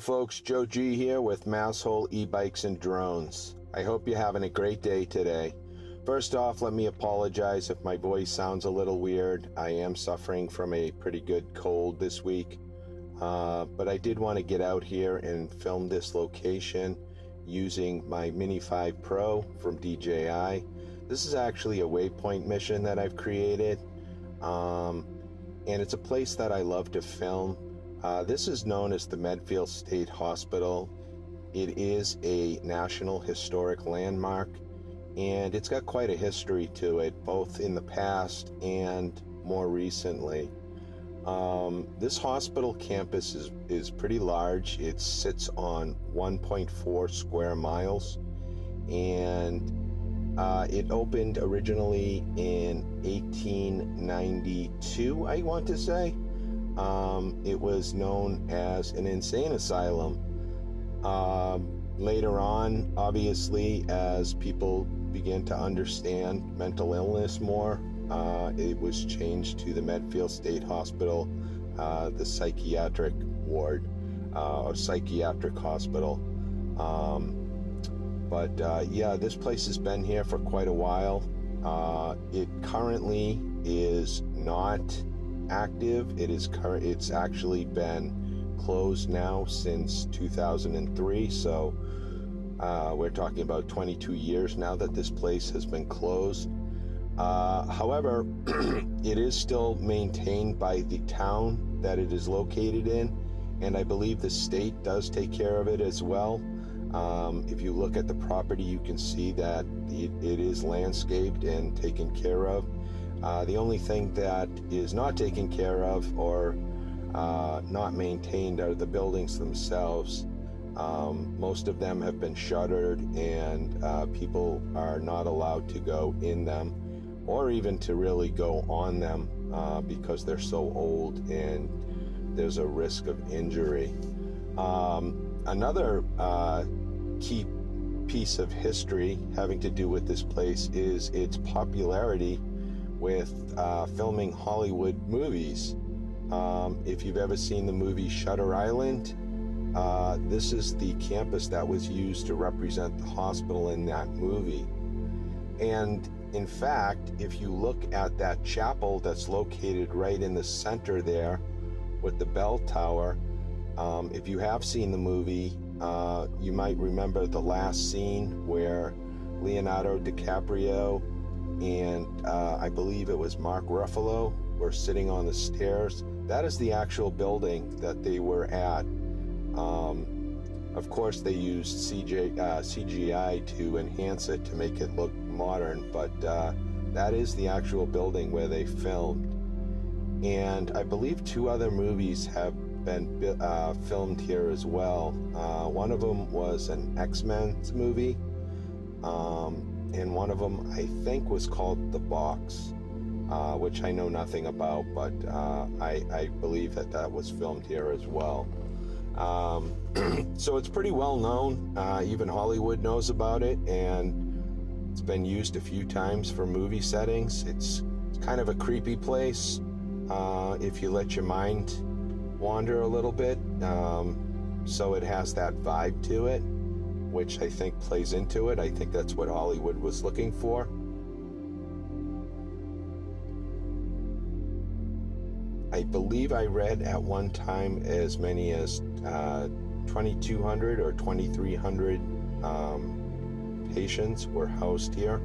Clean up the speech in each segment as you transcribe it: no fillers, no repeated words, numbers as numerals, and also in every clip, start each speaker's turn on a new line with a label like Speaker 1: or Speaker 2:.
Speaker 1: folks, Joe G here with Masshole e-bikes and drones. I hope you're having a great day today. First off, let me apologize if my voice sounds a little weird. I am suffering from a pretty good cold this week, but I did want to get out here and film this location using my Mini 5 Pro from DJI. This is actually a Waypoint mission that I've created, and it's a place that I love to film. This is known as the Medfield State Hospital. It is a National Historic Landmark, and it's got quite a history to it, both in the past and more recently. This hospital campus is pretty large. It sits on 1.4 square miles, and it opened originally in 1892, I want to say. It was known as an insane asylum. Later on, obviously, as people began to understand mental illness more, it was changed to the Medfield State Hospital, the psychiatric ward, or psychiatric hospital. Yeah, this place has been here for quite a while. It currently is not active. It's actually been closed now since 2003, so we're talking about 22 years now that this place has been closed. However, it is still maintained by the town that it is located in, and I believe the state does take care of it as well. If you look at the property, you can see that it is landscaped and taken care of. The only thing that is not taken care of or not maintained are the buildings themselves. Most of them have been shuttered, and people are not allowed to go in them or even to really go on them because they're so old and there's a risk of injury. Another key piece of history having to do with this place is its popularity with filming Hollywood movies. If you've ever seen the movie Shutter Island, this is the campus that was used to represent the hospital in that movie. And in fact, if you look at that chapel that's located right in the center there with the bell tower, if you have seen the movie, you might remember the last scene where Leonardo DiCaprio and I believe it was Mark Ruffalo were sitting on the stairs. That is the actual building that they were at. Of course, they used CGI to enhance it to make it look modern, but that is the actual building where they filmed. And I believe 2 other movies have been filmed here as well. One of them was an X-Men movie, and one of them I think was called The Box, which I know nothing about, but I believe that was filmed here as well. So it's pretty well known. Even Hollywood knows about it, and it's been used a few times for movie settings. It's kind of a creepy place if you let your mind wander a little bit. So it has that vibe to it, which I think plays into it. I think that's what Hollywood was looking for. I believe I read at one time as many as 2,200 or 2,300 patients were housed here.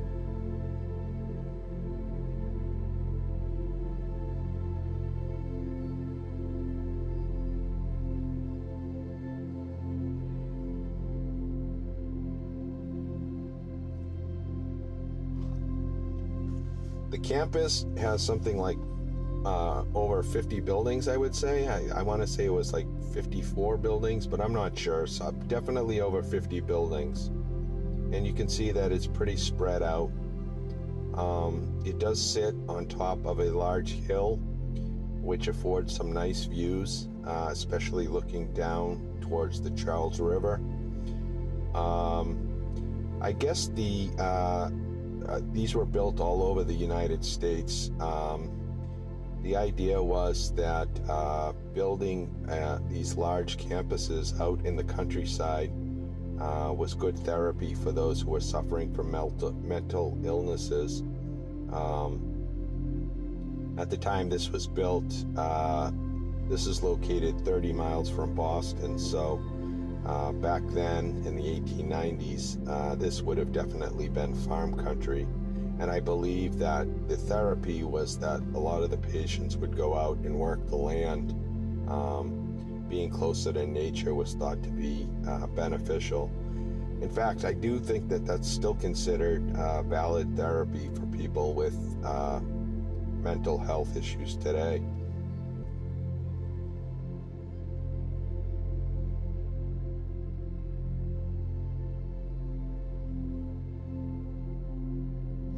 Speaker 1: The campus has something like over 50 buildings, I would say. I want to say it was like 54 buildings, but I'm not sure. So definitely over 50 buildings. And you can see that it's pretty spread out. It does sit on top of a large hill, which affords some nice views, especially looking down towards the Charles River. I guess these were built all over the United States. The idea was that building these large campuses out in the countryside was good therapy for those who were suffering from mental illnesses. At the time this was built, this is located 30 miles from Boston, so back then in the 1890s, this would have definitely been farm country. And I believe that the therapy was that a lot of the patients would go out and work the land. Being closer to nature was thought to be beneficial. In fact, I do think that that's still considered valid therapy for people with mental health issues today.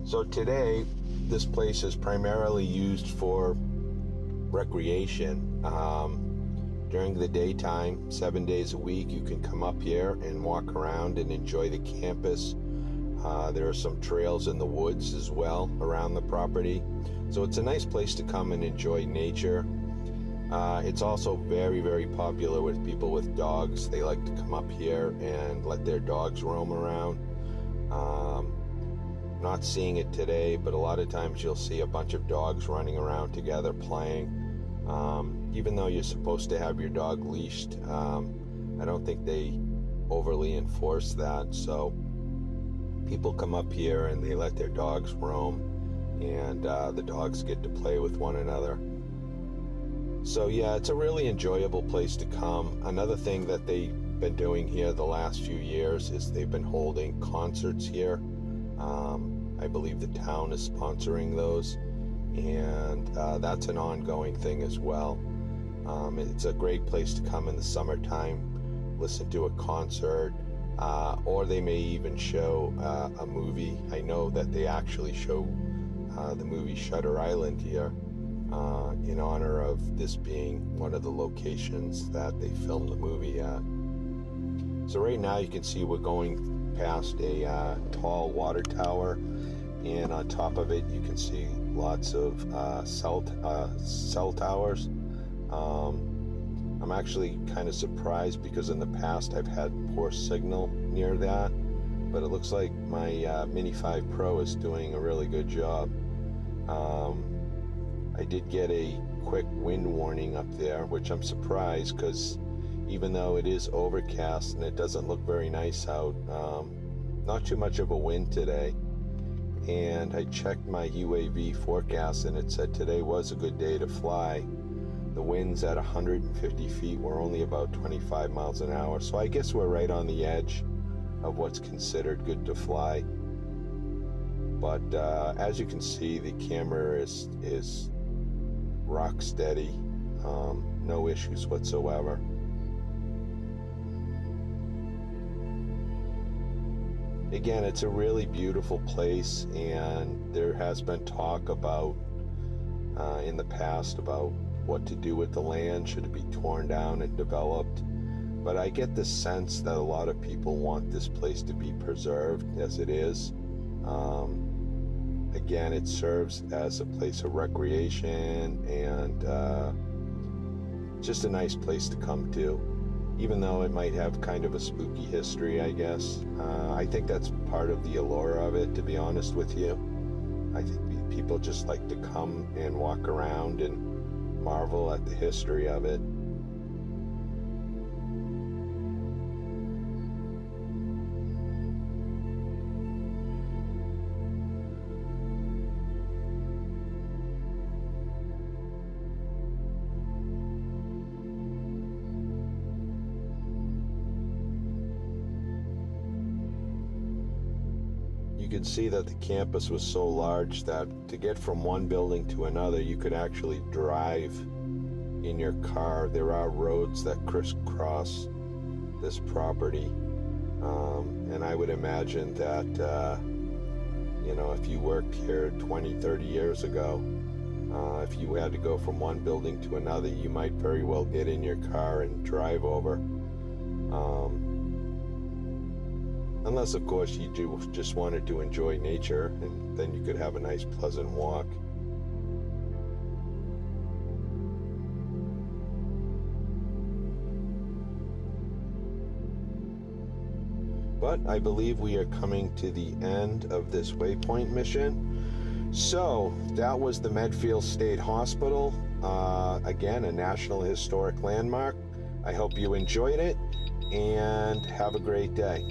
Speaker 1: So today, this place is primarily used for recreation. During the daytime, 7 days a week, you can come up here and walk around and enjoy the campus. There are some trails in the woods as well around the property. So it's a nice place to come and enjoy nature. It's also very, very popular with people with dogs. They like to come up here and let their dogs roam around. Not seeing it today, but a lot of times you'll see a bunch of dogs running around together playing. Even though you're supposed to have your dog leashed, I don't think they overly enforce that. So people come up here and they let their dogs roam, and the dogs get to play with one another. So yeah, it's a really enjoyable place to come. Another thing that they've been doing here the last few years is they've been holding concerts here. I believe the town is sponsoring those, and that's an ongoing thing as well. It's a great place to come in the summertime, listen to a concert, or they may even show a movie. I know that they actually show the movie Shutter Island here in honor of this being one of the locations that they filmed the movie at. So right now you can see we're going past a tall water tower, and on top of it you can see lots of cell towers. I'm actually kind of surprised because in the past I've had poor signal near that, but it looks like my Mini 5 Pro is doing a really good job. I did get a quick wind warning up there, which I'm surprised because even though it is overcast and it doesn't look very nice out, not too much of a wind today. And I checked my UAV forecast and it said today was a good day to fly. The winds at 150 feet were only about 25 miles an hour, so I guess we're right on the edge of what's considered good to fly. But as you can see, the camera is rock steady, no issues whatsoever. Again, it's a really beautiful place, and there has been talk about in the past about what to do with the land. Should it be torn down and developed? But I get the sense that a lot of people want this place to be preserved as it is. Again, it serves as a place of recreation and just a nice place to come to, even though it might have kind of a spooky history, I guess. I think that's part of the allure of it, to be honest with you. I think people just like to come and walk around and marvel at the history of it. You could see that the campus was so large that to get from one building to another, you could actually drive in your car. There are roads that crisscross this property, and I would imagine that if you worked here 20, 30 years ago, if you had to go from one building to another, you might very well get in your car and drive over. Unless, of course, you just wanted to enjoy nature, and then you could have a nice, pleasant walk. But I believe we are coming to the end of this Waypoint mission. So that was the Medfield State Hospital. Again, a National Historic Landmark. I hope you enjoyed it, and have a great day.